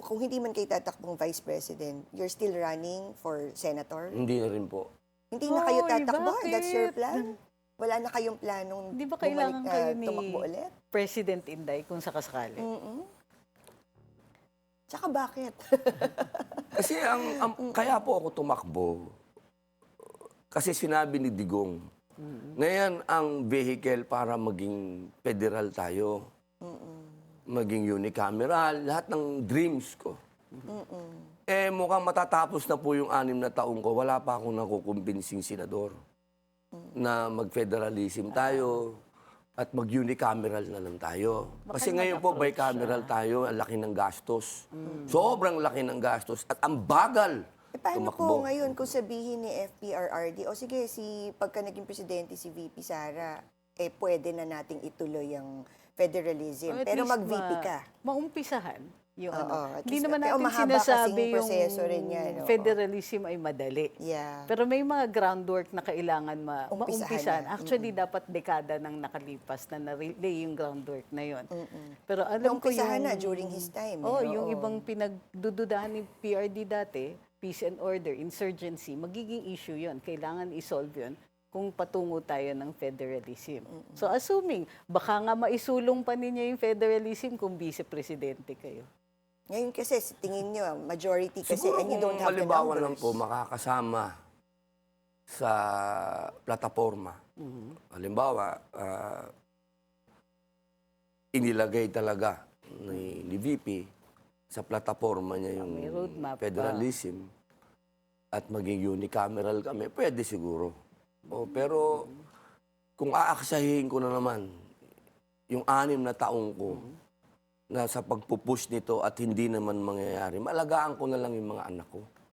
kung hindi man kayo tatakbong Vice President, you're still running for Senator? Hindi na rin po. Hindi na kayo Hoy, tatakbo? That's your bakit? plan? Wala na kayong planong Di ba kailangan kayo ni tumakbo ulit? President Inday kung sakasakali? Tsaka bakit? Kasi kaya po ako tumakbo, kasi sinabi ni Digong, na yan ang vehicle para maging federal tayo. Maging unicameral, lahat ng dreams ko. Eh, mukhang matatapos na po yung 6 na taong ko, wala pa akong nakukumbinsing senador na mag-federalism tayo at mag-unicameral na lang tayo. Kasi ngayon po, bicameral tayo, ang laki ng gastos. Sobrang laki ng gastos at ang bagal Paano tumakbo. po ngayon kung sabihin ni FPRRD, o sige, pagka naging presidente si VP Sara, pwede na nating ituloy ang federalism. Or at Pero least mag-VP ka. Maumpisahan yung Oo, at Hindi least- naman pero natin mahaba sinasabi kasing yung proseso rin yan, oo. federalism ay madali. Yeah. Pero may mga groundwork na kailangan Umpisahan maumpisahan. na. Actually, dapat dekada nang nakalipas na na-relay yung groundwork na yon. Pero alam ko Naumpisahan yung... na during his time. Oh, yung ibang pinagdududahan ni PRD dati, peace and order, insurgency, magiging issue yon. Kailangan isolve yon kung patungo tayo ng federalism. So assuming, baka nga maisulong pa ninyo yung federalism kung vice-presidente kayo. Ngayon kasi, tingin nyo, majority kasi, Siguro and you kung don't have the halimbawa numbers. lang po makakasama sa plataforma. Halimbawa, inilagay talaga ni VP sa plataforma niya yung May roadmap pa. federalism at maging unicameral kami, pwede siguro. Pero kung aaksahin ko na naman yung 6 na taong ko na sa pagpupush nito at hindi naman mangyayari, malagaan ko na lang yung mga anak ko.